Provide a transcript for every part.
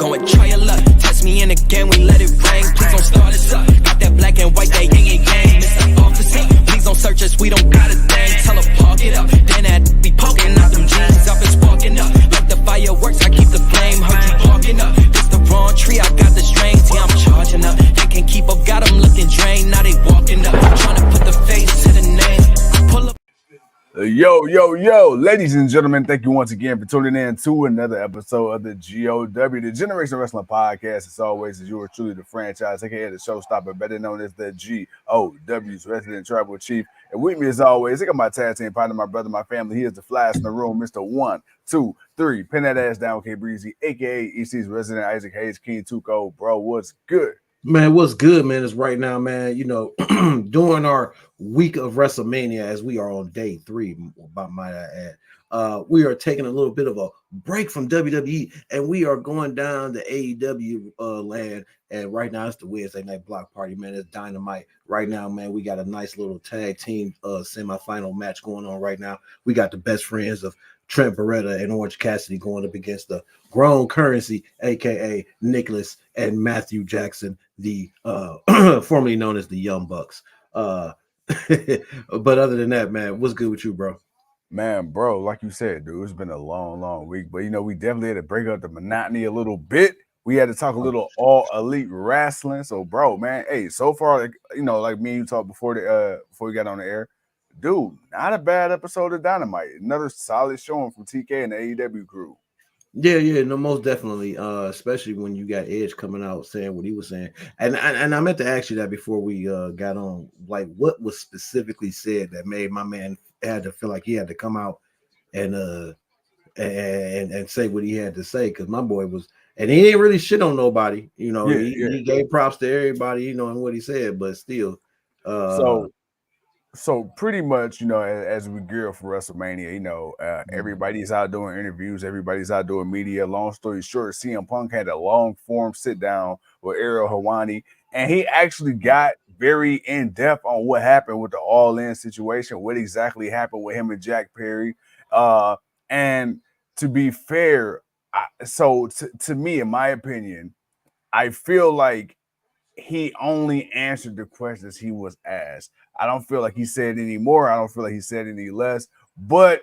Go and try your luck. Test me in the game, we let it rain. Please don't start us up. Got that black and white, that yin and yang. Mr. Officer, please don't search us, we don't got a thing. Tell her park it up. Then that be poking out them jeans up and sparking up. Like the fireworks, I keep the flame. Heard you barking up. This the wrong tree, I got the strings. Yeah, I'm charging up. They can't keep up, got them looking drained. Now they walking up. Trying to put the face to the name. Pull up. Yo, ladies and gentlemen, thank you once again for tuning in to another episode of the GOW, the Generation Wrestling Podcast. As always, as you are truly the franchise, aka the showstopper, better known as the GOW's resident tribal chief. And with me, as always, I got my tag team partner, my brother, my family. He is the flash in the room, Mr. 1, 2, 3. Pin that ass down, K Breezy, aka EC's resident Isaac Hayes, King Tuco. Bro, what's good? Man, what's good, man, is right now, man, you know, during our week of WrestleMania, as we are on day 3, might I add, we are taking a little bit of a break from WWE, and we are going down to AEW land, and right now it's the Wednesday night block party, man. It's Dynamite. Right now, man, we got a nice little tag team semifinal match going on right now. We got the best friends of Trent Beretta and Orange Cassidy going up against the Grown Currency, aka Nicholas and Matthew Jackson, the formerly known as the Young Bucks. But other than that, man, what's good with you, bro? Man, bro, like you said, dude, it's been a long week, but you know, we definitely had to break up the monotony a little bit. We had to talk a little all elite wrestling. So, bro, man, hey, so far, like, you know, like me and you talked before we got on the air, dude, not a bad episode of Dynamite. Another solid showing from TK and the AEW crew. Yeah, no, most definitely. Especially when you got Edge coming out saying what he was saying, and I meant to ask you that before we got on. Like, what was specifically said that made my man had to feel like he had to come out and say what he had to say? Because my boy was, and he ain't really shit on nobody. You know, he gave props to everybody, you know, and what he said, but still, So pretty much, you know, as we gear up for WrestleMania, you know, everybody's out doing interviews, everybody's out doing media. Long story short, CM Punk had a long form sit down with Ariel Helwani, and he actually got very in depth on what happened with the All In situation, what exactly happened with him and Jack Perry. And to be fair, to me, in my opinion, I feel like he only answered the questions he was asked. I don't feel like he said any more. I don't feel like he said any less. But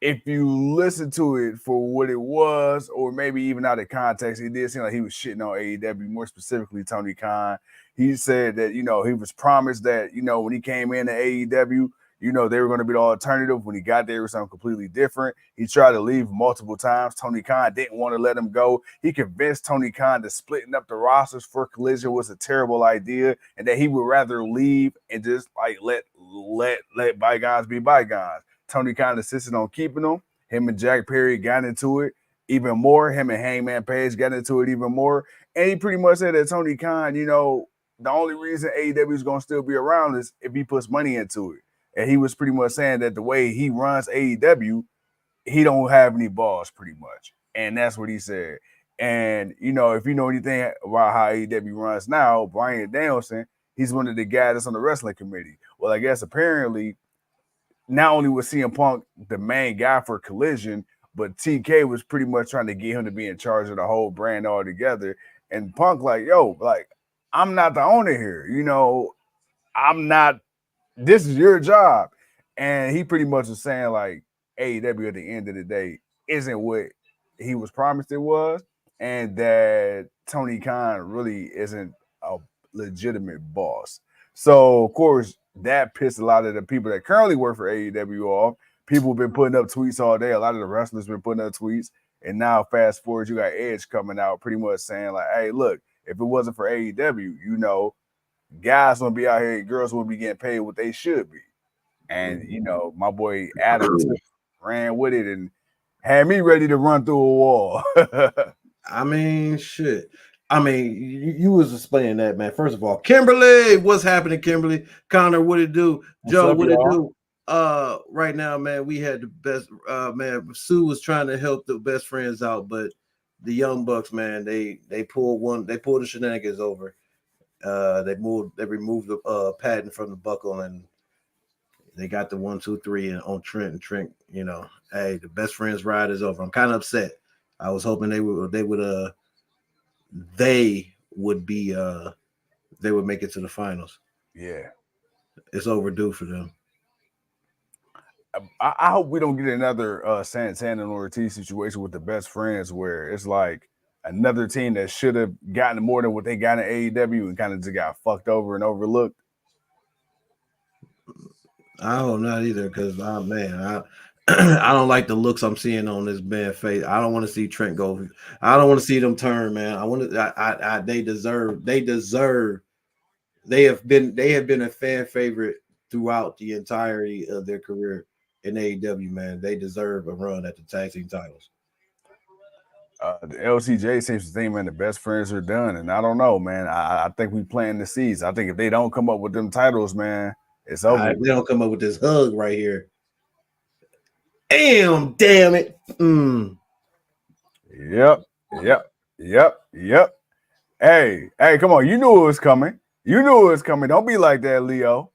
if you listen to it for what it was, or maybe even out of context, it did seem like he was shitting on AEW, more specifically Tony Khan. He said that, you know, he was promised that, you know, when he came in to AEW, you know, they were going to be the alternative. When he got there, it was something completely different. He tried to leave multiple times. Tony Khan didn't want to let him go. He convinced Tony Khan that splitting up the rosters for Collision was a terrible idea, and that he would rather leave and just like let bygones be bygones. Tony Khan insisted on keeping them. Him and Jack Perry got into it even more. Him and Hangman Page got into it even more. And he pretty much said that Tony Khan, you know, the only reason AEW is going to still be around is if he puts money into it. And he was pretty much saying that the way he runs AEW, he don't have any balls pretty much. And that's what he said. And, you know, if you know anything about how AEW runs now, Bryan Danielson, he's one of the guys that's on the wrestling committee. Well, I guess apparently not only was CM Punk the main guy for Collision, but TK was pretty much trying to get him to be in charge of the whole brand altogether. And Punk like, yo, like, I'm not the owner here. You know, this is your job. And he pretty much was saying like AEW at the end of the day isn't what he was promised it was, and that Tony Khan really isn't a legitimate boss. So of course that pissed a lot of the people that currently work for AEW off. People have been putting up tweets all day. A lot of the wrestlers been putting up tweets. And now fast forward, you got Edge coming out pretty much saying like, hey, look, if it wasn't for AEW, you know, guys won't be out here, girls won't be getting paid what they should be. And, you know, my boy Adam ran with it and had me ready to run through a wall. I mean, shit. I mean, you was explaining that, man. First of all, Kimberly, what's happening, Kimberly? Connor, what it do? Joe, what it do? Right now, man, we had the best, man. Sue was trying to help the best friends out, but the Young Bucks, man, they pulled the shenanigans over. They removed the patent from the buckle, and they got the 1, 2, 3 on Trent. And Trent, you know, hey, the best friends ride is over. I'm kind of upset. I was hoping they would they would make it to the finals. Yeah. It's overdue for them. I hope we don't get another Santana and Ortiz situation with the best friends where it's like another team that should have gotten more than what they got in AEW and kind of just got fucked over and overlooked. I hope not either, because I don't like the looks I'm seeing on this man's face. I don't want to see Trent go. I don't want to see them turn, man. I want to. They deserve. They have been a fan favorite throughout the entirety of their career in AEW, man. They deserve a run at the tag team titles. The LCJ seems to think, man, the best friends are done. And I don't know, man. I think we planting the seeds. I think if they don't come up with them titles, man, it's over. If they don't come up with this hug right here. Damn it. Yep. Hey, come on. You knew it was coming. Don't be like that, Leo.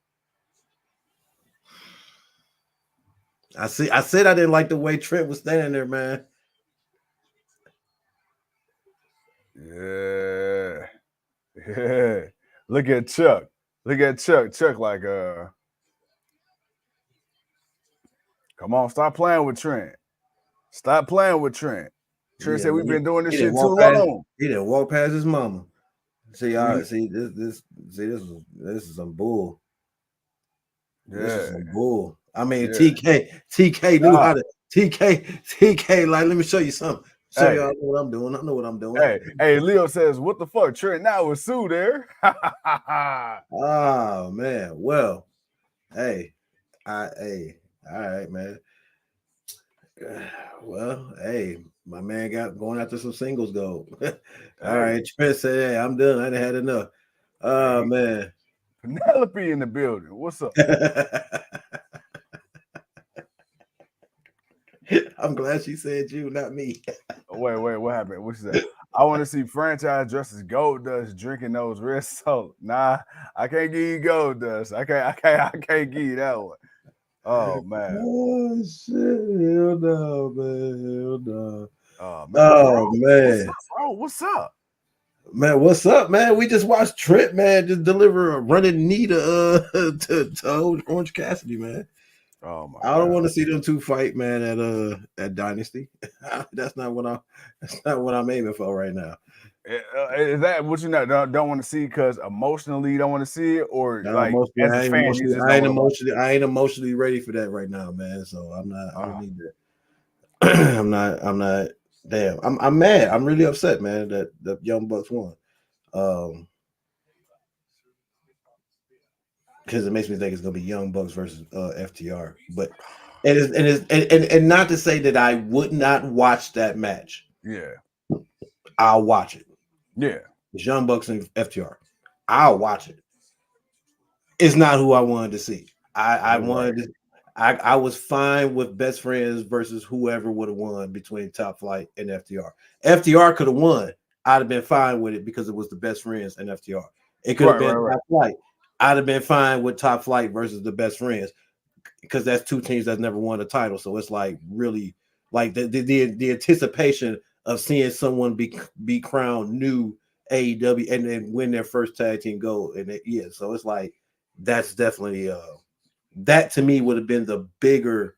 I said I didn't like the way Trent was standing there, man. Yeah. Look at Chuck. Chuck like come on, stop playing with Trent. Trent said we've been doing this shit too long. He didn't walk past his mama. See, this is some bull. Yeah. This is some bull. I mean, TK knew how to TK like, let me show you something. Show y'all what I'm doing. I know what I'm doing. Hey, Leo says, what the fuck? Trent now with Sue there. Oh man. Well, hey, all right, man. Well, hey, my man got going after some singles gold. All right, Trent said, hey, I'm done. I done had enough. Oh man. Penelope in the building. What's up? I'm glad she said you, not me. Wait, what happened? What's that? I want to see franchise dressed as Gold Dust drinking those red salt. Nah, I can't give you Gold Dust. I can't give you that one. Oh man. Oh shit. Hell no, man. Hell no. Oh man. Oh man. What's up? Man, what's up, man? We just watched Trent, man, just deliver a running knee to Orange Cassidy, man. Oh my! I don't want to see them two fight, man, at Dynasty. That's not what I'm aiming for right now. Is that what you don't want to see because emotionally you don't want to see it, or like as a fan, I ain't emotionally ready for that right now, man. So I'm not. I don't need that. I'm not. Damn, I'm mad. I'm really upset, man, that the Young Bucks won. Because it makes me think it's gonna be Young Bucks versus FTR. But and not to say that I would not watch that match. Yeah, I'll watch it. Yeah, it's Young Bucks and FTR. I'll watch it. It's not who I wanted to see. I was fine with Best Friends versus whoever would have won between Top Flight and FTR. FTR could have won. I'd have been fine with it because it was the Best Friends and FTR. It could have been Top Flight. I'd have been fine with Top Flight versus the Best Friends because that's two teams that's never won a title. So it's like really like the anticipation of seeing someone be crowned new AEW and then win their first tag team gold. And so it's like that's definitely that to me would have been the bigger.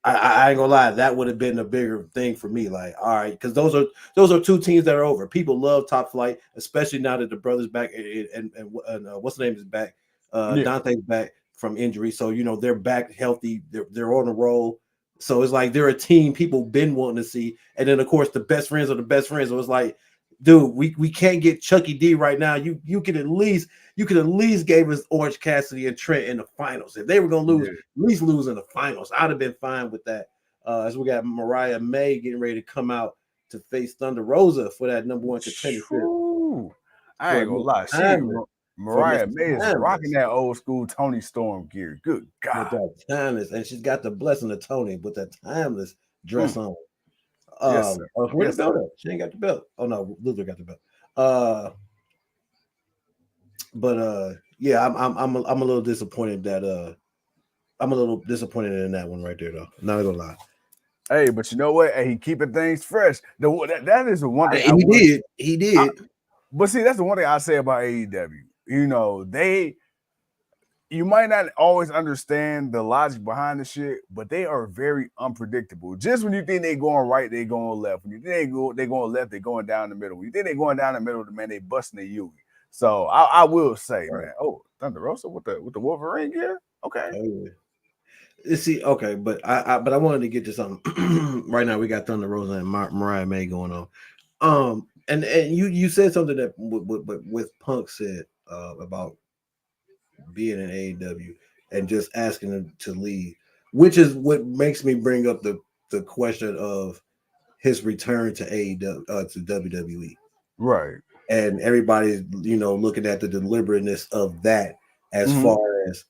I ain't gonna lie, that would have been the bigger thing for me. Like, all right, because those are two teams that are over. People love Top Flight, especially now that the brothers back and what's the name is back. Dante's back from injury, so they're back healthy. They're on a roll. So it's like they're a team people been wanting to see. And then of course the Best Friends are the Best Friends. So it's like, dude, we can't get Chucky D right now. You could at least gave us Orange Cassidy and Trent in the finals. If they were gonna lose, at least lose in the finals. I'd have been fine with that. As we got Mariah May getting ready to come out to face Thunder Rosa for that number one contendership. I ain't gonna lie, Mariah May is rocking that old school Tony Storm gear. Good God, with that timeless, and she's got the blessing of Tony with that timeless dress on. Yes, where's the belt at? She ain't got the belt. Oh no, Luther got the belt. But yeah, I'm a little disappointed that I'm a little disappointed in that one right there though. Not gonna lie. Hey, but you know what? Hey, he keeping things fresh. That is the one thing I He would. did. He did. But see, that's the one thing I say about AEW. You know, you might not always understand the logic behind the shit, but they are very unpredictable. Just when you think they're going right, they're going left. When you think they're going left, they're going down the middle. When you think they're going down the middle, man, they busting the Yugi. So I will say, Right. man, oh, Thunder Rosa with the Wolverine gear? Okay. Oh, yeah. See, okay, but I wanted to get to something. Right now, we got Thunder Rosa and Mariah May going on. And you said something that with Punk said about being in AEW and just asking him to leave, which is what makes me bring up the question of his return to AEW to WWE. Right. And everybody's looking at the deliberateness of that as Mhm. far as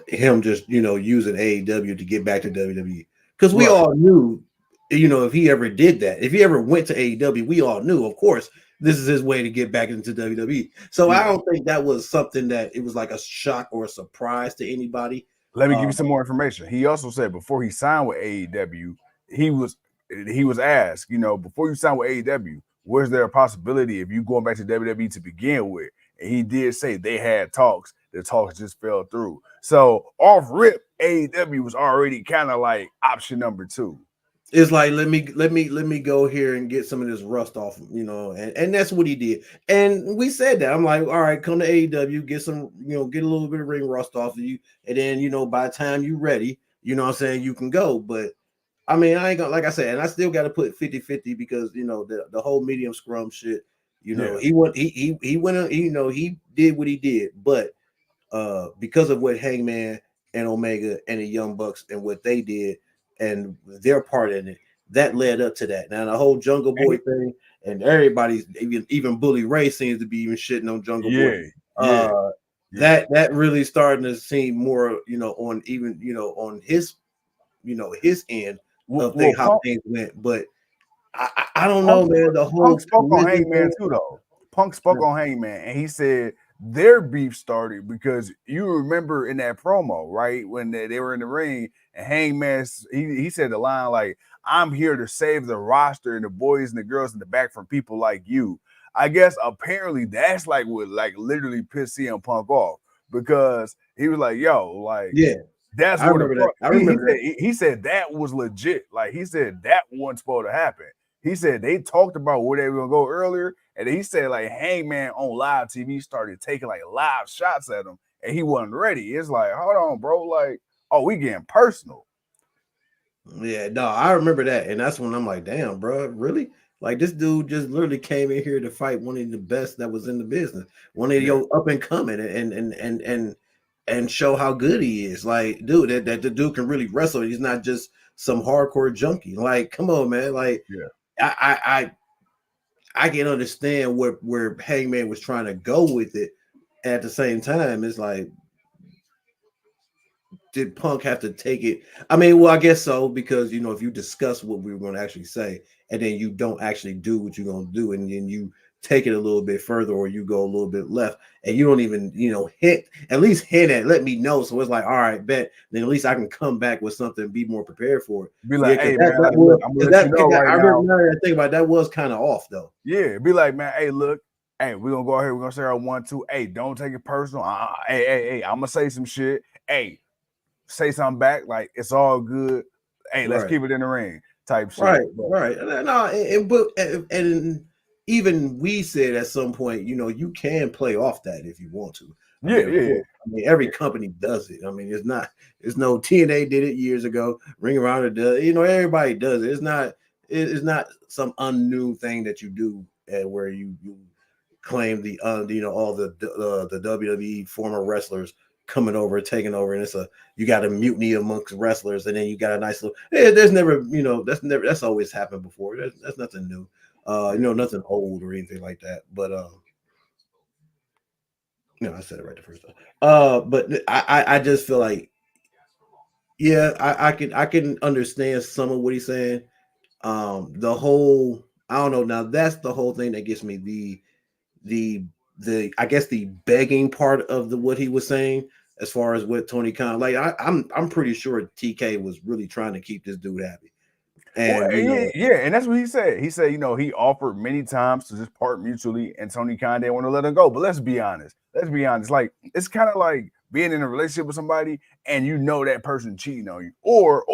him just using AEW to get back to WWE, because we Right. all knew if he ever did that, if he ever went to AEW, we all knew, of course, this is his way to get back into WWE. So I Yeah. don't think that was something that it was like a shock or a surprise to anybody. Let me give you some more information. He also said before he signed with AEW, he was asked, before you sign with AEW, was there a possibility of you going back to WWE to begin with? And he did say they had talks. The talks just fell through. So off rip, AEW was already kind of like option number 2. It's like let me go here and get some of this rust off, and that's what he did. And we said that. I'm like, all right, come to AEW, get some, get a little bit of ring rust off of you, and then by the time you're ready, what I'm saying, you can go. But I mean, I ain't gonna, like I said, and I still got to put 50-50 because the whole medium scrum shit, Yeah. he went he did what he did, but because of what Hangman and Omega and the Young Bucks and what they did and their part in it, that led up to that. Now the whole Jungle Boy thing, and everybody's even Bully Ray seems to be even shitting on Jungle Boy. Yeah. That really starting to seem more, on even on his his end of Well, how things went. But I don't know, Punk, man. The Punk whole spoke on collision Hangman thing. too, though. Punk spoke on Hangman, and he said their beef started because you remember in that promo, right, when they were in the ring, and Hangman he said the line like, "I'm here to save the roster and the boys and the girls in the back from people like you." I guess apparently that's like what like literally pissed CM Punk off because he was like, "Yo, like." Yeah, That's I where the remember that. I remember that. he said that was legit. Like he said that wasn't supposed to happen. He said they talked about where they were gonna go earlier, and he said like Hangman on live TV started taking like live shots at him, and he wasn't ready. It's like, hold on, bro. Like, oh, we getting personal. Yeah, no, I remember that, and that's when I'm like, damn, bro, really? Like this dude just literally came in here to fight one of the best that was in the business, one of Yeah. your up and coming, and show how good he is. Like, dude, that the dude can really wrestle. He's not just some hardcore junkie. Like, come on, man. Like, Yeah. I can understand where Hangman was trying to go with it. At the same time, it's like, did Punk have to take it? I mean, well, I guess so, because if you discuss what we were going to actually say, and then you don't actually do what you're going to do, and then you take it a little bit further, or you go a little bit left, and you don't even hint at, let me know, so it's like, all right, bet, then at least I can come back with something and be more prepared for it. Be Yeah, like, because hey man, like, look, I'm gonna let you know right I now. remember now that I think about it, that was kind of off though. Yeah, be like, man, hey, look, hey, we're gonna go ahead, we're gonna say our 1-2. Hey, don't take it personal. Hey, I'm gonna say some shit. Hey, say something back, like it's all good. Hey, let's Right. keep it in the ring, type shit. Right, right. No, and even we said at some point, you can play off that if you want to. I mean, of Yeah. course. I mean, every company does it. I mean, it's no TNA did it years ago. Ring Around it does. Everybody does it. It's not some unknown thing that you do where you claim all the WWE former wrestlers coming over, taking over, and you got a mutiny amongst wrestlers, and then you got a nice little. There's never, that's always happened before. That's nothing new. Nothing old or anything like that. But no, I said it right the first time. But I just feel like, yeah, I can understand some of what he's saying. The whole, I don't know. Now that's the whole thing that gets me the I guess the begging part of what he was saying as far as what Tony Khan, like I'm pretty sure TK was really trying to keep this dude happy. Well, And you yeah, know, yeah, and that's what he said. He said, he offered many times to just part mutually, and Tony Khan didn't want to let him go. But let's be honest. Let's be honest. Like it's kind of like being in a relationship with somebody, and you know that person cheating on you, or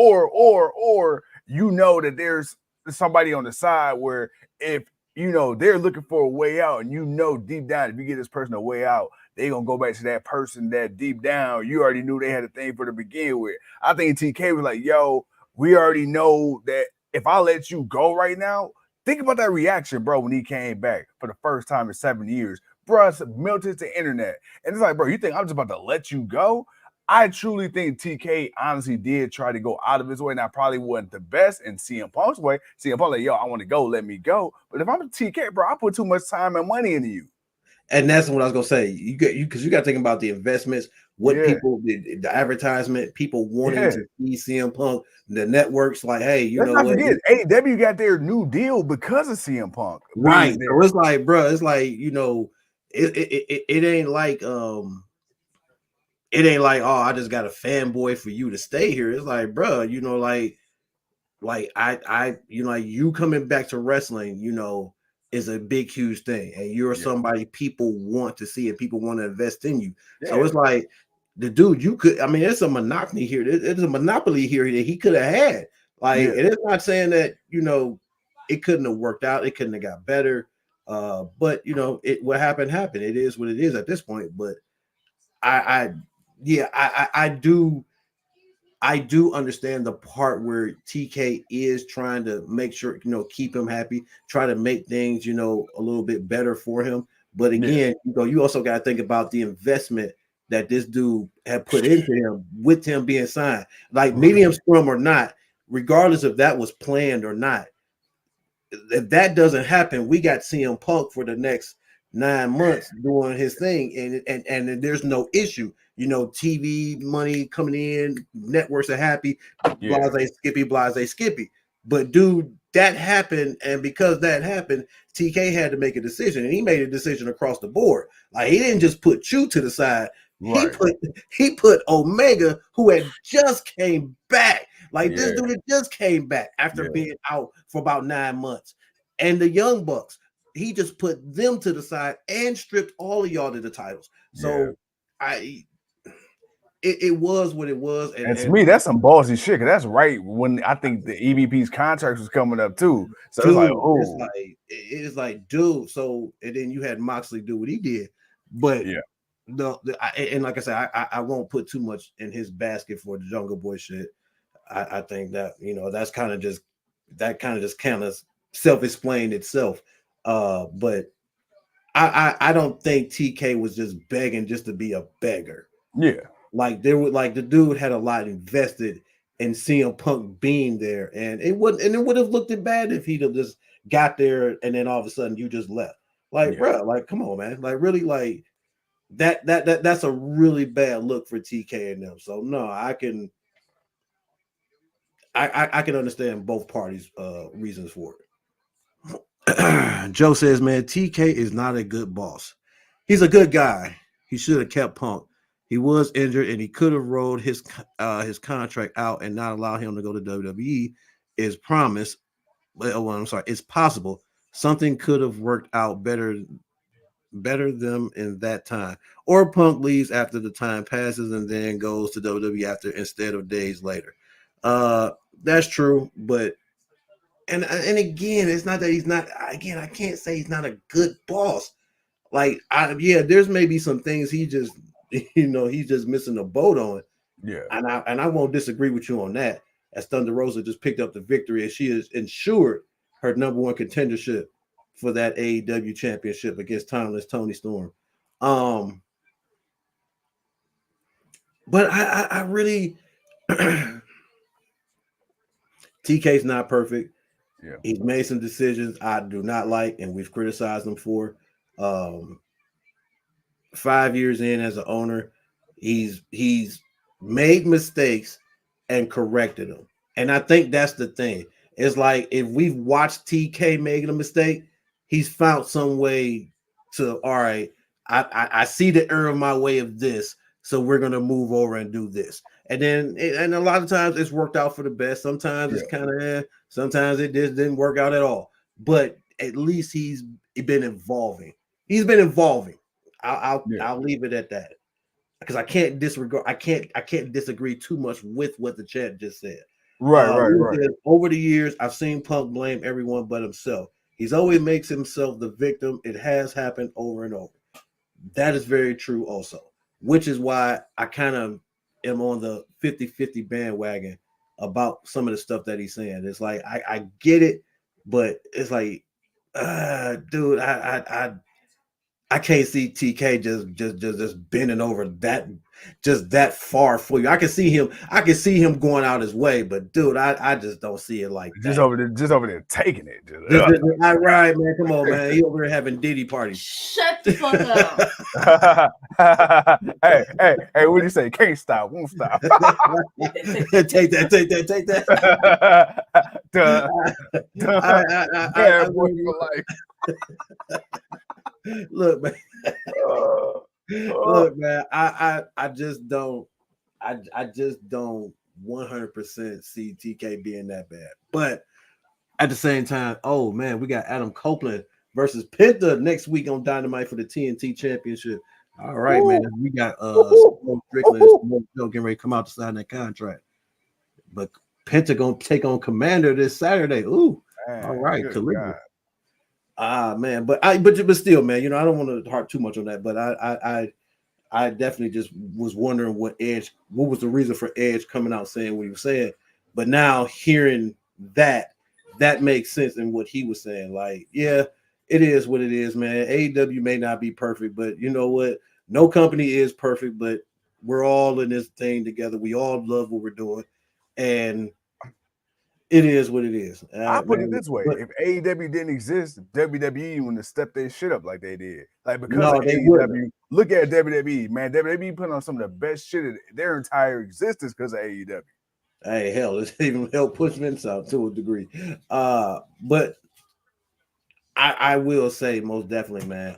you know that there's somebody on the side where if they're looking for a way out, and deep down if you get this person a way out, they gonna go back to that person that deep down you already knew they had a thing for to begin with. I think TK was like, yo, we already know that if I let you go right now, think about that reaction, bro, when he came back for the first time in 7 years. Bro, it's melted the internet. And it's like, bro, you think I'm just about to let you go? I truly think TK honestly did try to go out of his way, and I probably wasn't the best in CM Punk's way. CM Punk like, yo, I want to go, let me go. But if I'm a TK, bro, I put too much time and money into you. and that's what I was gonna say. Because you got to think about the investments, what Yeah. people, the advertisement, people wanting Yeah. to see CM Punk, the networks, like, hey, Let's not forget, AEW got their new deal because of CM Punk. right? So it's like, bro, it's like it ain't like it ain't like, oh, I just got a fanboy for you to stay here. It's like, bro, like I like you coming back to wrestling, is a big, huge thing. And you're somebody people want to see and people want to invest in you. Yeah. So it's like the dude, it's a monopoly here. It's a monopoly here that he could have had. Like, and it's not saying that, it couldn't have worked out, it couldn't have got better. But what happened. It is what it is at this point. But I do understand the part where TK is trying to make sure, keep him happy, try to make things, a little bit better for him. But again, you also got to think about the investment that this dude had put into him with him being signed, like medium scrum or not, regardless if that was planned or not. If that doesn't happen, we got CM Punk for the next 9 months doing his thing, and there's no issue. TV money coming in, networks are happy, blase Skippy. But dude, that happened, and because that happened, TK had to make a decision, and he made a decision across the board. Like, he didn't just put you to the side. Right. He put Omega, who had just came back. Like, this dude had just came back after being out for about 9 months. And the Young Bucks, he just put them to the side and stripped all of y'all to the titles. So it was what it was. And to me, that's some ballsy shit. Cause that's right when I think the EVP's contract was coming up too. So dude, it's like, dude. So, and then you had Moxley do what he did, but and like I said, I won't put too much in his basket for the Jungle Boy shit. I think that that's kind of just self-explained itself. But I don't think TK was just begging just to be a beggar. Yeah. Like, the dude had a lot invested in CM Punk being there, and it would have looked bad if he'd have just got there and then all of a sudden you just left. Like, bro, like, come on, man. Like, really, like that's a really bad look for TK and them. So no, I can understand both parties' reasons for it. Joe says, man, TK is not a good boss. He's a good guy. He should have kept Punk. He was injured, and he could have rolled his contract out and not allow him to go to WWE. Is promised. Well, I'm sorry. It's possible something could have worked out better them in that time, or Punk leaves after the time passes and then goes to WWE instead of days later. That's true, but and again, it's not that he's not. Again, I can't say he's not a good boss. Like, there's maybe some things he just, he's just missing the boat on. Yeah, and I won't disagree with you on that. As Thunder Rosa just picked up the victory, and she has ensured her number one contendership for that AEW championship against Timeless Tony Storm. But I really TK's not perfect. Yeah. He's made some decisions I do not like, and we've criticized him for. 5 years in as an owner, he's made mistakes and corrected them. And I think that's the thing. It's like, if we've watched TK making a mistake, he's found some way to, all right, I see the error of my way of this, so we're going to move over and do this. And then, and a lot of times it's worked out for the best. Sometimes it's kind of, Sometimes it just didn't work out at all. But at least he's been evolving. He's been evolving. I'll leave it at that because I can't disregard. I can't disagree too much with what the chat just said. Right. Over the years, I've seen Punk blame everyone but himself. He's always makes himself the victim. It has happened over and over. That is very true also, which is why I kind of am on the 50-50 bandwagon about some of the stuff that he's saying. It's like I get it, but it's like, dude, I can't see TK just bending over that far for you. I can see him going out his way, but dude, I just don't see it like just that. over there taking it. All right, man. Come on, man. He over there having Diddy parties. Shut the fuck up. hey, what do you say? Can't stop, won't stop. Take that. Bad boy for life. Look, man. Look, man. I just don't 100% see TK being that bad. But at the same time, oh man, we got Adam Copeland versus Penta next week on Dynamite for the TNT Championship. All right, man. We got Strickland getting ready to come out to sign that contract. But Penta gonna take on Commander this Saturday. Ooh, man, all right, man, but still, man, you know, I don't want to harp too much on that, but I definitely just was wondering what was the reason for Edge coming out saying what he was saying. But now hearing that makes sense in what he was saying. Like, yeah, it is what it is, man. AEW may not be perfect, but you know what? No company is perfect, but we're all in this thing together. We all love what we're doing, and it is what it is. I put it this way: if AEW didn't exist, WWE wouldn't have stepped their shit up like they did. Like because of AEW, look at WWE, man. WWE put on some of the best shit in their entire existence because of AEW. Hey, hell, it's even helped push Vince out to a degree. But I will say most definitely, man.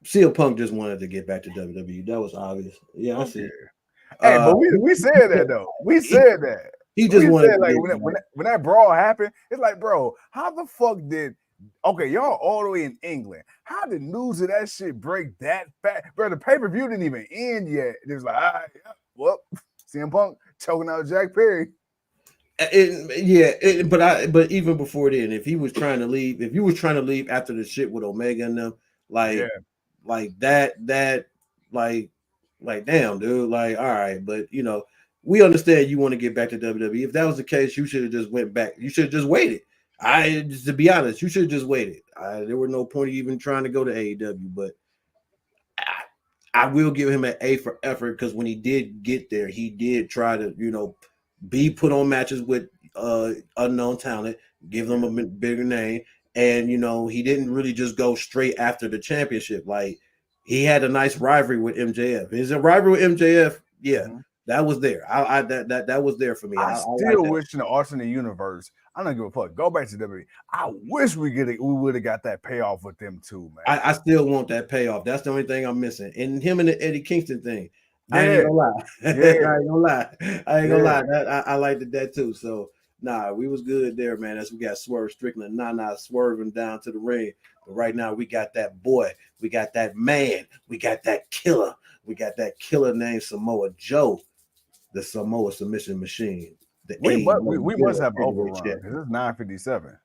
CM Punk just wanted to get back to WWE. That was obvious. Yeah, I see. Hey, but we said that though. We said that. He just wanted like when that brawl happened, it's like, bro, how the fuck did y'all all the way in England? How did news of that shit break that fast? Bro, the pay-per-view didn't even end yet. It was like, all right, well, CM Punk choking out Jack Perry. But even before then, if you was trying to leave after the shit with Omega and them, like that, like damn, dude, like all right, but you know, we understand you want to get back to WWE. If that was the case, you should have just went back. You should have just waited. To be honest, you should have just waited. There were no point even trying to go to AEW, but I will give him an A for effort because when he did get there, he did try to, you know, be put on matches with unknown talent, give them a bigger name, and you know he didn't really just go straight after the championship. Like he had a nice rivalry with MJF. Is a rivalry with MJF? Yeah. Mm-hmm. That was there. That was there for me. I still wish in the alternate universe. I don't give a fuck. Go back to WWE. I wish we would have got that payoff with them too, man. I still want that payoff. That's the only thing I'm missing. And him and the Eddie Kingston thing. I ain't gonna lie. I ain't gonna lie. I liked that too. So nah, we was good there, man. As we got Swerve Strickland, swerving down to the ring. But right now we got that boy, we got that man, we got that killer, named Samoa Joe. The Samoa submission machine. We must have overrun because it's 9:57.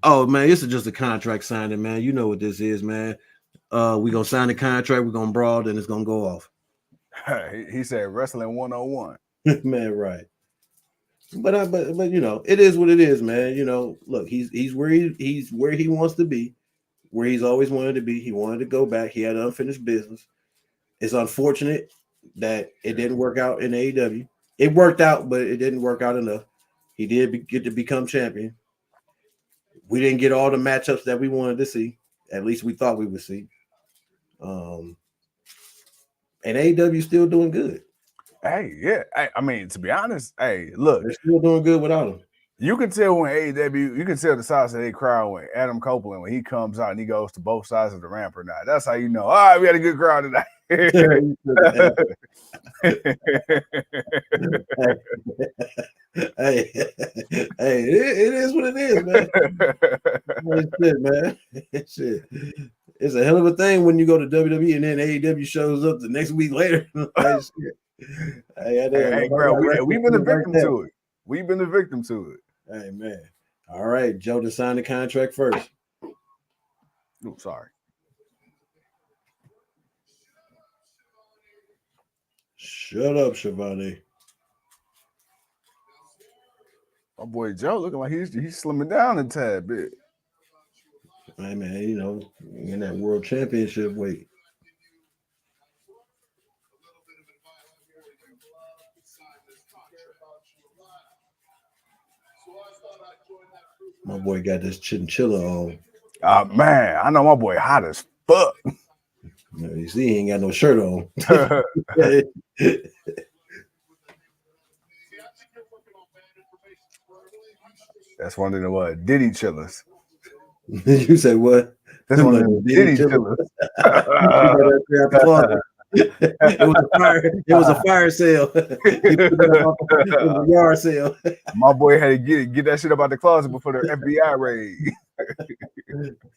Oh man, this is just a contract signing, man. You know what this is, man. We're gonna sign the contract, we're gonna brawl, then it's gonna go off. He said wrestling 101. Man, right. But you know, it is what it is, man. You know, look, he's where he wants to be, where he's always wanted to be. He wanted to go back. He had unfinished business. It's unfortunate that it didn't work out in AEW. It worked out, but it didn't work out enough. He did get to become champion. We didn't get all the matchups that we wanted to see. At least we thought we would see. And AEW still doing good. Hey, yeah. I mean, to be honest, hey, look. They're still doing good without him. You can tell when AEW, you can tell the size of their crowd when Adam Copeland, when he comes out and he goes to both sides of the ramp or not. That's how you know, all right, we had a good crowd tonight. Hey, it is what it is, man. Shit, man. Shit. It's a hell of a thing when you go to WWE and then AEW shows up the next week later. Like, shit. Hey, bro, we've been the victim to it. We've been the victim to it. Hey, man. All right, Joe to sign the contract first. Oh, sorry. Shut up, Shivani. My boy Joe looking like he's slimming down a tad bit. Hey, man, you know, in that world championship weight. My boy got this chinchilla on. Man, I know my boy hot as fuck. You see, he ain't got no shirt on. That's one of the Diddy chillers. You say what? That's one of the Diddy chillers. It was a fire sale. He put it up in the yard sale. My boy had to get that shit up out the closet before the FBI raid.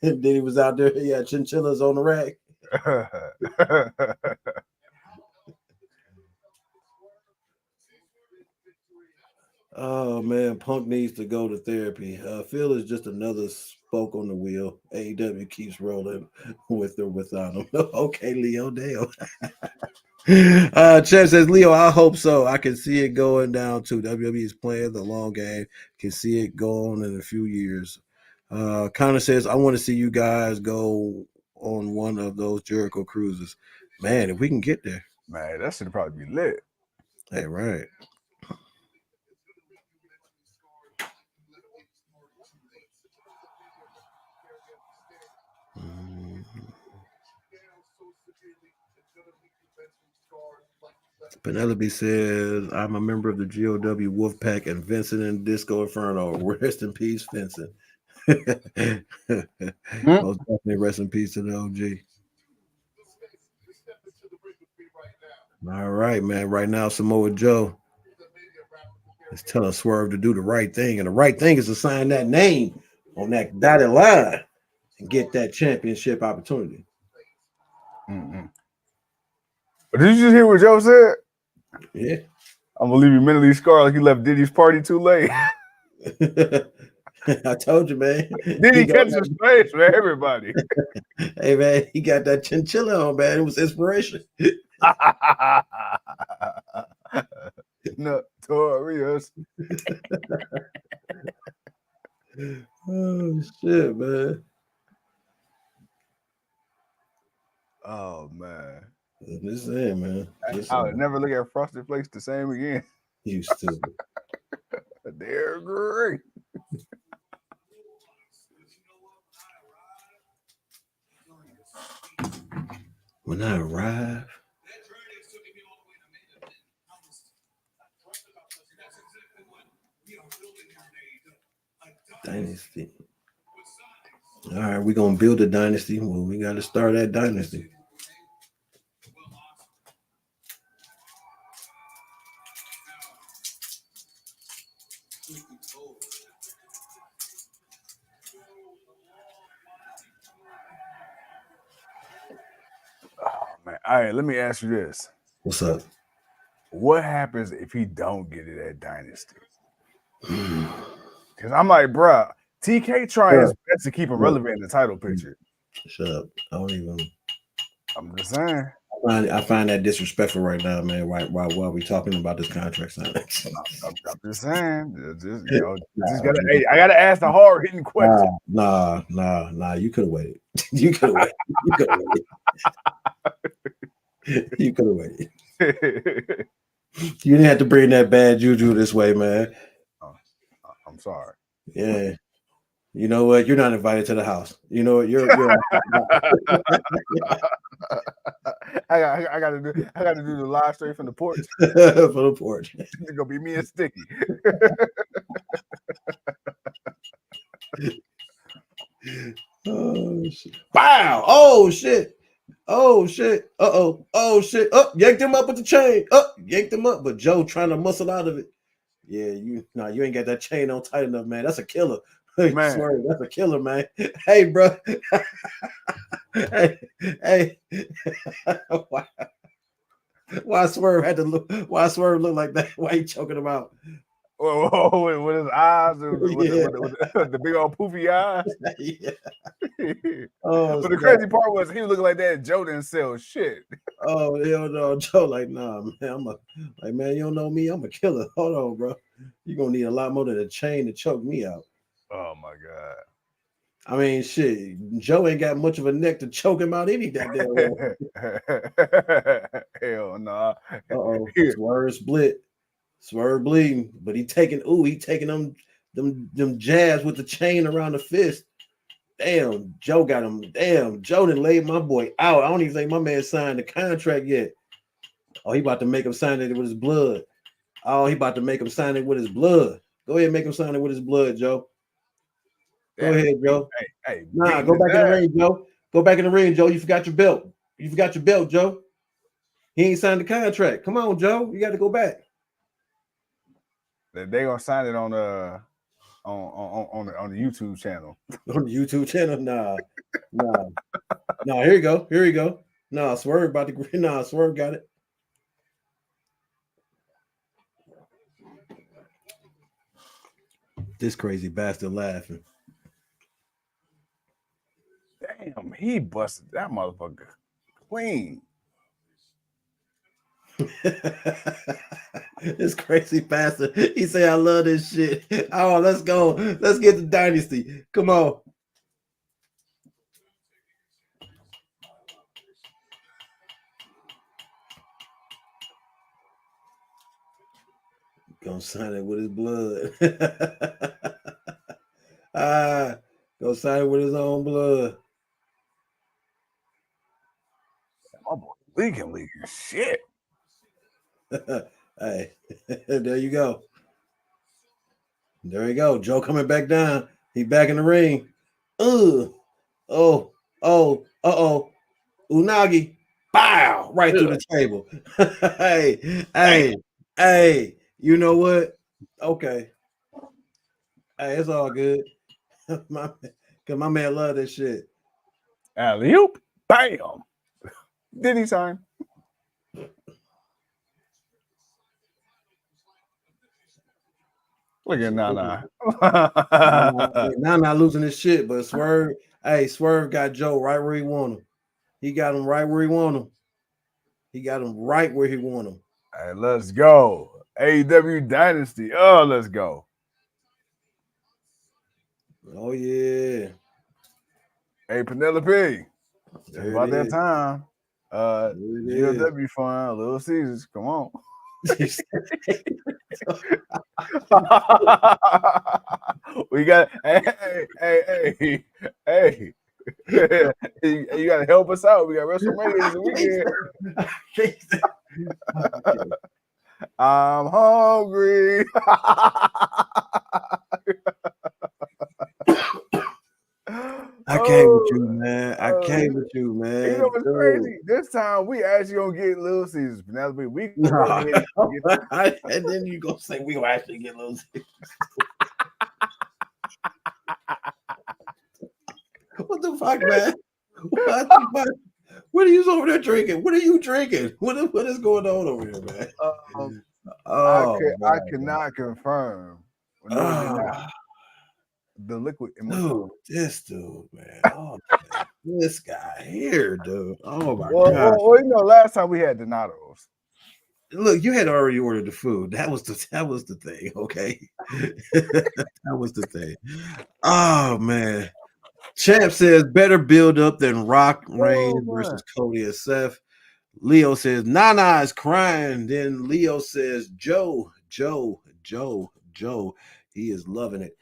And then he was out there. He had chinchillas on the rack. Oh man, Punk needs to go to therapy. Phil is just another spoke on the wheel. AEW keeps rolling with or without him. Okay, Leo, damn. Chad says, Leo, I hope so. I can see it going down too. WWE is playing the long game. Can see it go on in a few years. Connor says, I want to see you guys go on one of those Jericho cruises. Man, if we can get there. Man, that should probably be lit. Hey, right. Penelope says, I'm a member of the GOW Wolfpack and Vincent and Disco Inferno. Rest in peace, Vincent. Most definitely rest in peace to the OG. All right, man. Right now, Samoa Joe is telling Swerve to do the right thing. And the right thing is to sign that name on that dotted line and get that championship opportunity. Mm-mm. Did you just hear what Joe said? Yeah. I'm gonna leave you mentally scarred like you left Diddy's party too late. I told you, man. Diddy catch his face for everybody. Hey, man, he got that chinchilla on, man. It was inspiration. Notorious. Oh, shit, man. Oh, man. Just saying, man. I would never look at Frosted Flakes the same again. You stupid. They're great. When I arrive, dynasty. All right, we're gonna build a dynasty. Well, we got to start that dynasty. Oh man! All right, let me ask you this: What's up? What happens if he don't get it at Dynasty? Because I'm like, bruh, TK trying his best to keep him relevant in the title picture. Shut up! I don't even. I'm just saying. I find that disrespectful right now, man. While we talking about this contract signing. I'm just saying. Hey, I gotta ask the hard hitting question. Nah. You could have waited. You could have waited. You could have waited. You didn't have to bring that bad juju this way, man. I'm sorry. Yeah. You know what? You're not invited to the house. You know what? You're I gotta do the live straight from the porch. For the porch. It's gonna be me and Sticky. Oh shit. Wow. Oh shit. Oh shit. Uh-oh. Oh shit. Up, yanked him up with the chain. Up, yanked him up. But Joe trying to muscle out of it. Yeah, you ain't got that chain on tight enough, man. That's a killer. Hey, Man. Swerve, that's a killer, man. Hey, bro. hey. Why Swerve had to look? Why Swerve look like that? Why he choking him out? With his eyes, with Yeah. the big old poofy eyes. Yeah. But the crazy part was he was looking like that. Joe didn't sell shit. Oh hell no, Joe! Like nah, man. Man. You don't know me. I'm a killer. Hold on, bro. You're gonna need a lot more than a chain to choke me out. Oh my god. I mean, shit. Joe ain't got much of a neck to choke him out any goddamn way. Hell no. Uh-oh. Swerve split. Swerve bleeding, but he taking them jabs with the chain around the fist. Damn, Joe got him. Damn, Joe done laid my boy out. I don't even think my man signed the contract yet. Oh, he about to make him sign it with his blood. Oh, he about to make him sign it with his blood. Go ahead and make him sign it with his blood, Joe. Go ahead, Joe. Hey, nah, go back in the ring, Joe. Go back in the ring, Joe. You forgot your belt. You forgot your belt, Joe. He ain't signed the contract. Come on, Joe. You got to go back. They gonna sign it on the YouTube channel. On the YouTube channel, nah. Here you go. Here you go. Nah, Swerve about to. Nah, Swerve got it. This crazy bastard laughing. Damn, he busted that motherfucker clean. This crazy bastard. He say, I love this shit. Oh, let's go. Let's get the dynasty. Come on. Gonna sign it with his blood. Gonna sign it with his own blood. My boy leaking shit. Hey, there you go. There you go. Joe coming back down. He back in the ring. Unagi. Bow! Right through the table. Hey. You know what? Okay. Hey, it's all good. Cause my man love this shit. Alley-oop. Bam. Did he sign? Look at Nana. Nana losing his shit, but Swerve got Joe right where he want him. He got him right where he want him. He got him right where he want him. All right, let's go. AEW Dynasty. Oh, let's go. Oh, yeah. Hey, Penelope. It's about that time. GLW fun, Little Caesars. Come on. We got hey. You gotta help us out. We got WrestleMania this weekend. I'm hungry. I came with you, man. I came with you, man. You know what's crazy? This time we actually gonna get Little Caesars. Penelope, we can go ahead and and then you gonna say we gonna actually get Little Caesars. What the fuck, man? What the fuck? What are you over there drinking? What are you drinking? What is going on over here, man? I cannot confirm. The liquid. Dude, this dude, man. Oh, man. This guy here, dude. Oh my god. Well, you know, last time we had Donatos. Look, you had already ordered the food. That was the thing, okay? That was the thing. Oh man. Champ says better build up than Rock Reigns versus Cody and Seth. Leo says Nana is crying. Then Leo says Joe. He is loving it.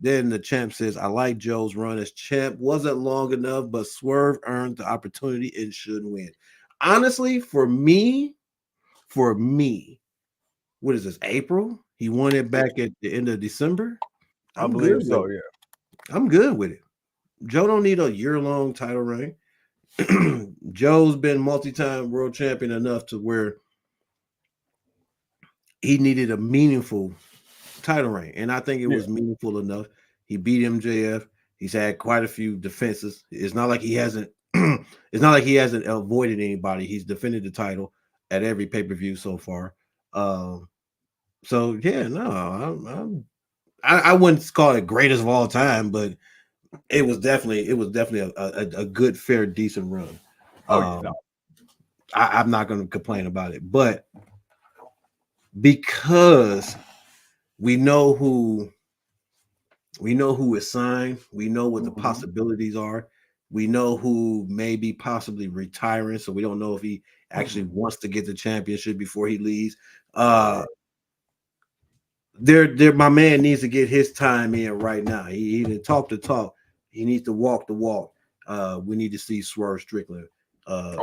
Then the champ says, I like Joe's run as champ. Wasn't long enough, but Swerve earned the opportunity and should win. Honestly, for me, what is this, April? He won it back at the end of December. I believe so, yeah. I'm good with it. Joe don't need a year-long title reign. Joe's been multi-time world champion enough to where he needed a meaningful title reign, and I think it was meaningful enough. He beat MJF. He's had quite a few defenses. It's not like he hasn't. It's not like he hasn't avoided anybody. He's defended the title at every pay-per-view so far. So yeah, no, I wouldn't call it greatest of all time, but it was definitely a good, fair, decent run. I'm not going to complain about it, but because we know who is signed, we know what the possibilities are, we know who may be possibly retiring, so we don't know if he actually wants to get the championship before he leaves. My man needs to get his time in right now. He didn't talk the talk. He needs to walk the walk. We need to see Swerve Strickland that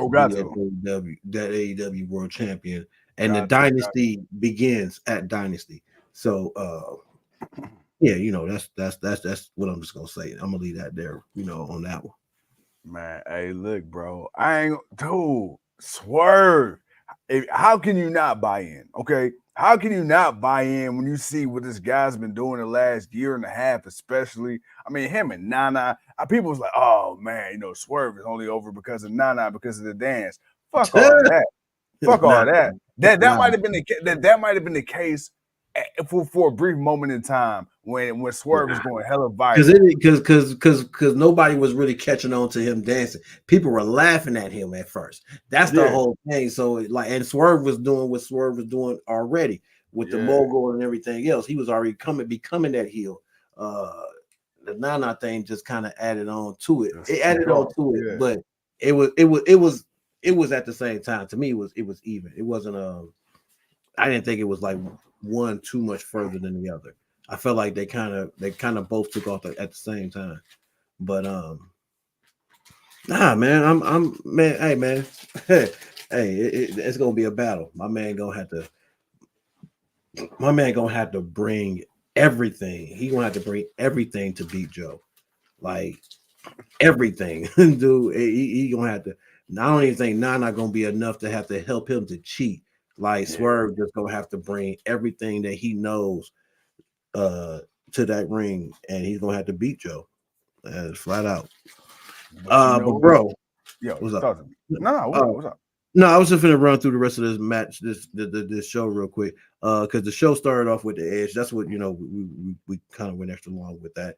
AEW World Champion, and the dynasty begins at Dynasty. So yeah, that's what I'm just gonna say. I'm gonna leave that there, on that one. Man, hey, look, bro, Swerve. How can you not buy in? Okay, how can you not buy in when you see what this guy's been doing the last year and a half, especially? I mean, him and Nana. People was like, oh man, Swerve is only over because of Nana, because of the dance. Fuck all that. Fuck all that. That might have been that might have been the case for a brief moment in time when Swerve was going hella viral. Because nobody was really catching on to him dancing. People were laughing at him at first. That's the whole thing. So and Swerve was doing what Swerve was doing already with the mogul and everything else. He was already becoming that heel. The Nana thing just kind of added on to it. It added on to it, but it was at the same time. To me, it was even. It wasn't I didn't think it was like one too much further than the other. I felt like they kind of both took off at the same time. But man, man. Hey, man. Hey, it's gonna be a battle. My man gonna have to bring everything. He gonna have to bring everything to beat Joe, like everything, dude. He gonna have to. I don't even think Nana gonna be enough to have to help him to cheat. Like Swerve just gonna have to bring everything that he knows to that ring, and he's gonna have to beat Joe, flat out. But bro, what's up? What's up? No, I was just gonna run through the rest of this match, this show real quick, because the show started off with the Edge. That's what we kind of went extra long with that.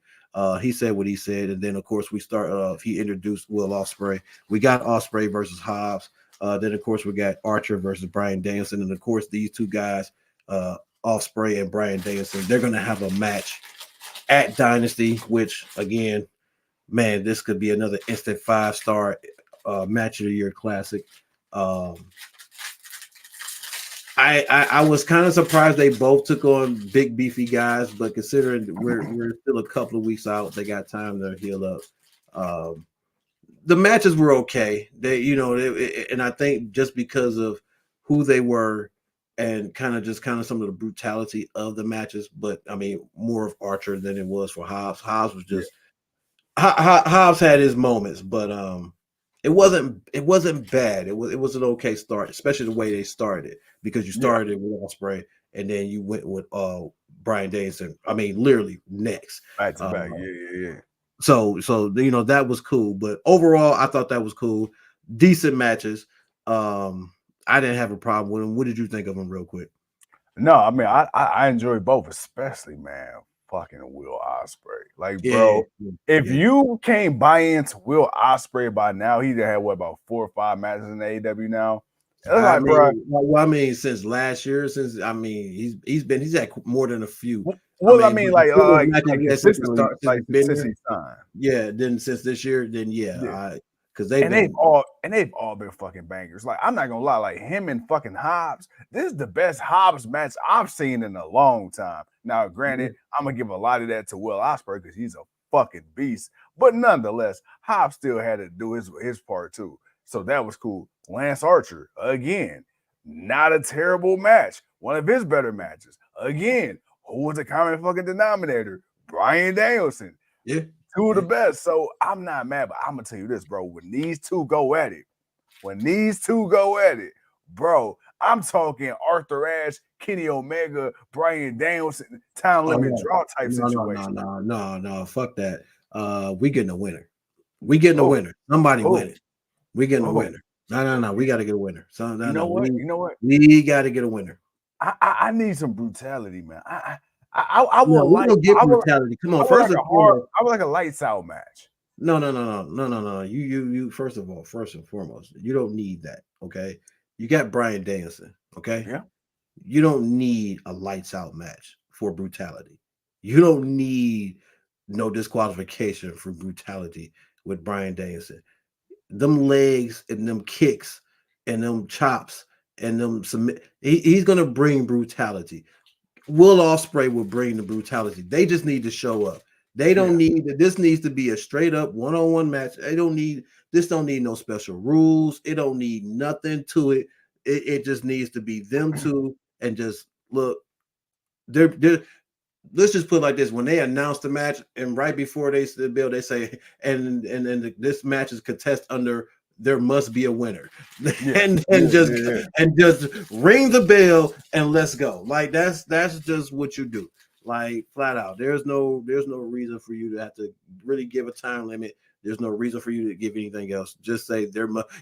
He said what he said, and then of course we started off. He introduced Will Ospreay. We got Ospreay versus Hobbs. Then of course we got Archer versus Bryan Danielson, and of course these two guys, Ospreay and Bryan Danielson, they're gonna have a match at Dynasty. Which again, man, this could be another instant 5-star match of the year classic. I was kind of surprised they both took on big beefy guys, but considering we're still a couple of weeks out, they got time to heal up. The matches were okay. And I think just because of who they were and kind of some of the brutality of the matches, but I mean more of Archer than it was for Hobbs. Hobbs was just Hobbs had his moments, but it wasn't bad. It was an okay start, especially the way they started, because you started with Ospreay and then you went with Bryan Danielson. I mean, literally next. Back to back. Yeah. So that was cool, but overall I thought that was cool. Decent matches. I didn't have a problem with them. What did you think of them, real quick? No, I mean I enjoy both, especially fucking Will Ospreay. Like, bro, if you can't buy into Will Ospreay by now, he had about 4 or 5 matches in AEW now. I mean, since last year, he's had more than a few. Well, I mean, since he signed. Yeah, then since this year, because they've all been fucking bangers. Like, I'm not gonna lie, like him and fucking Hobbs, this is the best Hobbs match I've seen in a long time. Now, granted, I'm gonna give a lot of that to Will Ospreay because he's a fucking beast, but nonetheless, Hobbs still had to do his part too. So that was cool. Lance Archer, again, not a terrible match. One of his better matches. Again, who was the common fucking denominator? Bryan Danielson. Yeah. Two of the best. So I'm not mad, but I'm gonna tell you this, bro. When these two go at it, bro, I'm talking Arthur Ashe, Kenny Omega, Bryan Danielson, time limit draw type situation. No. Fuck that. We getting a winner. We getting a winner. Somebody winning. We getting a winner. No. We got to get a winner. So you know what? We got to get a winner. I need some brutality, man. I would like brutality. Come on, first I would like a lights out match. No. You first and foremost, you don't need that. Okay, you got Bryan Danielson. Okay, yeah. You don't need a lights out match for brutality. You don't need no disqualification for brutality with Bryan Danielson. Them legs and them kicks and them chops and them submit. He's gonna bring brutality. Will Ospreay will bring the brutality. They just need to show up. They don't need that. This needs to be a straight up one-on-one match. Don't need no special rules. It don't need nothing to it. It just needs to be them two and just look. They're let's just put it like this: when they announce the match and right before they build, they say, and this match is contested under. There must be a winner, and just ring the bell and let's go. Like that's just what you do, like flat out. There's no reason for you to have to really give a time limit. There's no reason for you to give anything else. Just say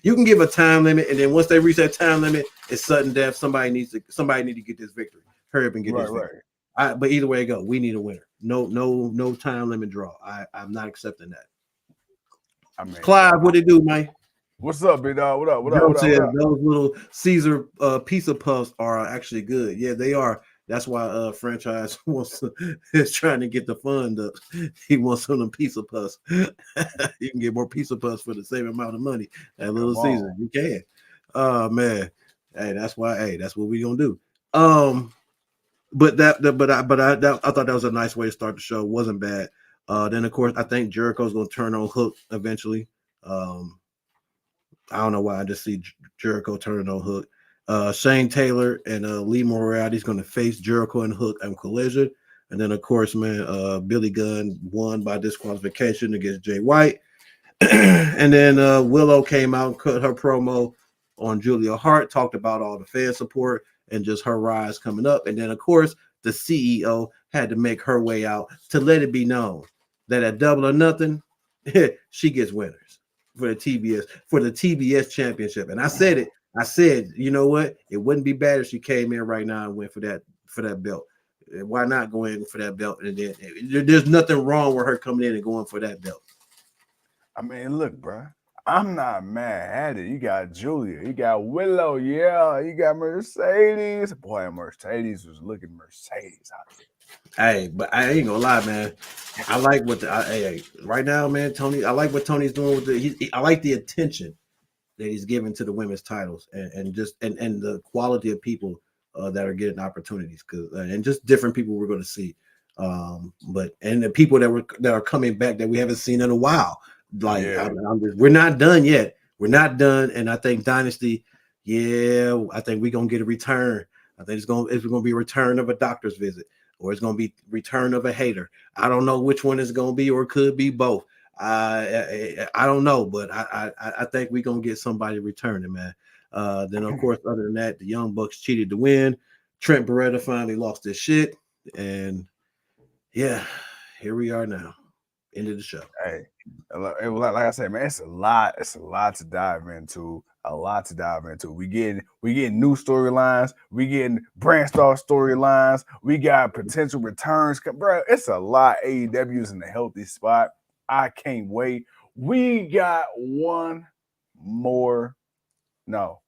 you can give a time limit, and then once they reach that time limit, it's sudden death. Somebody need to get this victory. Hurry up and get this victory. But either way it go, we need a winner. No time limit draw. I'm not accepting that. I mean, Clive, what it do, man? What's up, big dog? What up? Those little Caesar pizza puffs are actually good. Yeah, they are. That's why franchise is trying to get the fund up. He wants some of them pizza puffs. You can get more pizza puffs for the same amount of money at Little Caesar. You can. Oh man. Hey, that's why. Hey, that's what we gonna do. But I thought that was a nice way to start the show. It wasn't bad. Then of course I think Jericho's gonna turn on Hook eventually. I don't know why I just see Jericho turning on Hook. Shane Taylor and Lee Moriarty's going to face Jericho and Hook on Collision. And then, of course, man, Billy Gunn won by disqualification against Jay White. And then Willow came out and cut her promo on Julia Hart, talked about all the fan support and just her rise coming up. And then, of course, the CEO had to make her way out to let it be known that at Double or Nothing, she gets winners for the TBS championship. And I said it. I said, you know what? It wouldn't be bad if she came in right now and went for that belt. Why not go in for that belt? And then there's nothing wrong with her coming in and going for that belt. I mean, look, bro. I'm not mad at it. You got Julia, you got Willow, yeah, you got Mercedes. Boy, Mercedes was looking Mercedes out there. Hey, but I ain't gonna lie, man. I like what right now, man. Tony, I like what Tony's doing with I like the attention that he's giving to the women's titles and the quality of people that are getting opportunities and just different people we're going to see. But the people that are coming back that we haven't seen in a while. Like we're not done yet. We're not done. And I think Dynasty, I think we're gonna get a return. I think it's gonna be a return of a doctor's visit, or it's gonna be return of a hater. I don't know which one it's gonna be, or it could be both. I don't know, but I think we're gonna get somebody returning, man. Then of course, other than that, the Young Bucks cheated to win. Trent Beretta finally lost his shit, and here we are now. End of the show. Hey, like I said, man, it's a lot to dive into. We getting new storylines. We getting brand star storylines. We got potential returns. Bro, it's a lot. AEW's in a healthy spot. I can't wait. We got one more. No.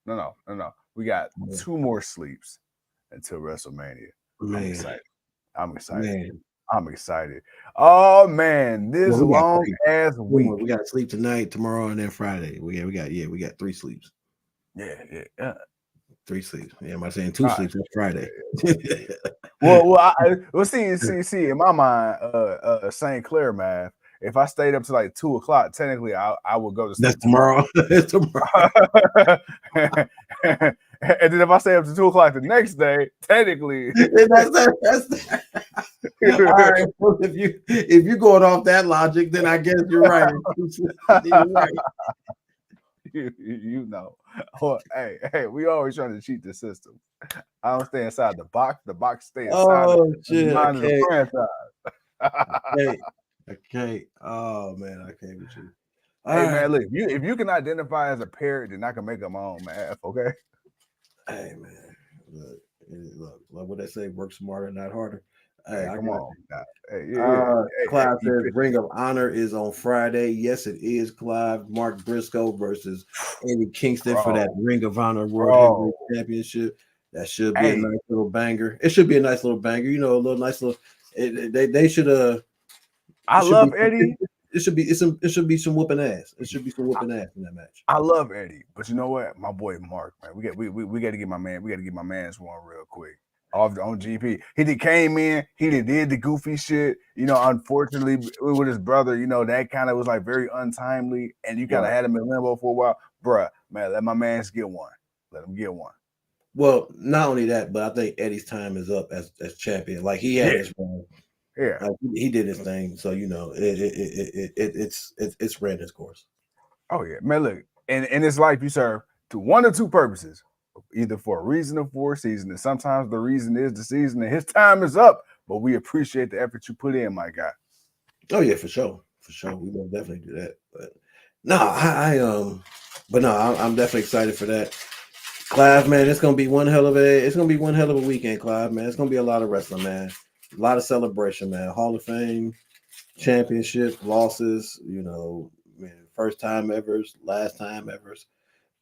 We got 2 more sleeps until WrestleMania. Man. I'm excited. Man. I'm excited. Oh man, this long ass week. We got to sleep tonight, tomorrow, and then Friday. We got 3 sleeps. Yeah. 3 sleeps. Yeah, am I saying 2 sleeps on Friday? Well, see. In my mind, St. Clair math. If I stayed up to like 2:00, technically I would go to sleep. That's tomorrow. It's tomorrow. And then if I stay up to 2:00 the next day, technically, that's all right. Well, if you're going off that logic, then I guess you're right. You know. hey, we always trying to cheat the system. I don't stay inside the box. The box stay inside Oh the shit! mind of the I franchise. can't. I can't. Oh man, I can't with you. All Hey right. man, look, if you can identify as a parrot, then I can make up my own math. Okay. Hey man, look, what they say: work smarter, not harder. Hey, Hey, I come got on. you. Nah, hey, yeah. Clive Hey, says Ring of Honor is on Friday. Yes, it is. Clive, Mark Briscoe versus Eddie Kingston for that Ring of Honor World Heavyweight Championship. That should be a Hey. nice little banger. It should be a nice little banger. You know, a little nice little. They should I love Eddie. It should be some whooping ass. It should be some whooping ass in that match. I love Eddie, but you know what? My boy Mark, man, we got to get my man. We got to get my man's one real quick. On GP, he came in, he did the goofy shit. You know, unfortunately with his brother, you know that kind of was like very untimely, and you kind of had him in limbo for a while, bruh. Man, let my man's get one. Let him get one. Well, not only that, but I think Eddie's time is up as champion. Like he had his run. Yeah, like he did his thing. So you know, it's ran its course. Oh yeah, man. Look, in this life, you serve to one or two purposes, either for a reason or for a season. And sometimes the reason is the season, and his time is up. But we appreciate the effort you put in, my guy. Oh yeah, for sure. We will definitely do that. But no, I'm definitely excited for that. Clive, man, it's gonna be one hell of a weekend, Clive, man. It's gonna be a lot of wrestling, man. A lot of celebration, man. Hall of Fame, championship, losses, you know, man, first time ever, last time ever.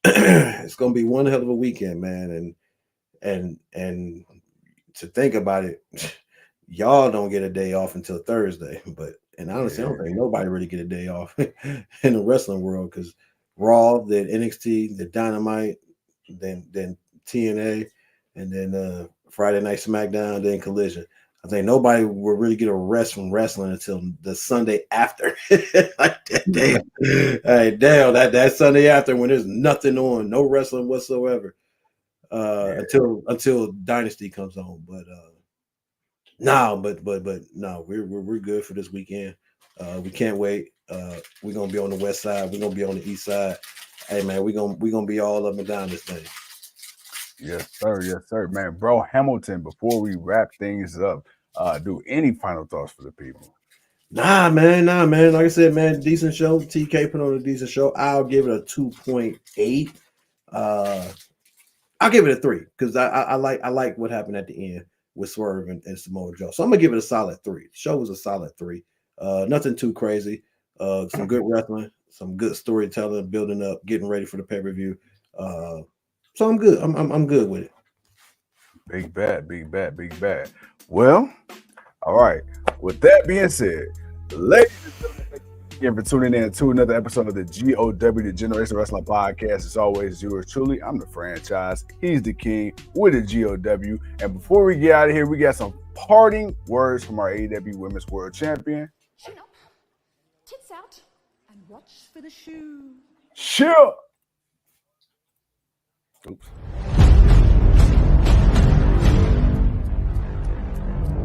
It's gonna be one hell of a weekend, man. And to think about it, y'all don't get a day off until Thursday. And honestly, I don't think nobody really get a day off in the wrestling world because Raw, then NXT, then Dynamite, then TNA, and then Friday Night SmackDown, then Collision. I think nobody will really get a rest from wrestling until the Sunday after. Like that damn, hey, damn, that Sunday after when there's nothing on, no wrestling whatsoever. Until Dynasty comes on. But no, we're good for this weekend. We can't wait. We're gonna be on the west side, we're gonna be on the east side. Hey man, we're gonna be all up and down this thing. Yes, sir, man. Bro Hamilton, before we wrap things up, do any final thoughts for the people? Nah, man. Like I said, man, decent show. TK put on a decent show. I'll give it a 2.8. I'll give it a 3 because I like what happened at the end with Swerve and Samoa Joe. So I'm gonna give it a solid 3. The show was a solid 3. Nothing too crazy. Some good wrestling, some good storytelling, building up, getting ready for the pay-per-view. So I'm good. I'm good with it. Big bad. Well, all right. With that being said, ladies and gentlemen, thank you again for tuning in to another episode of the GOW, the Generation Wrestling Podcast. As always, yours truly. I'm the franchise. He's the king with the GOW. And before we get out of here, we got some parting words from our AEW Women's World Champion. Chin up, tits out, and watch for the shoe. Sure. Oops.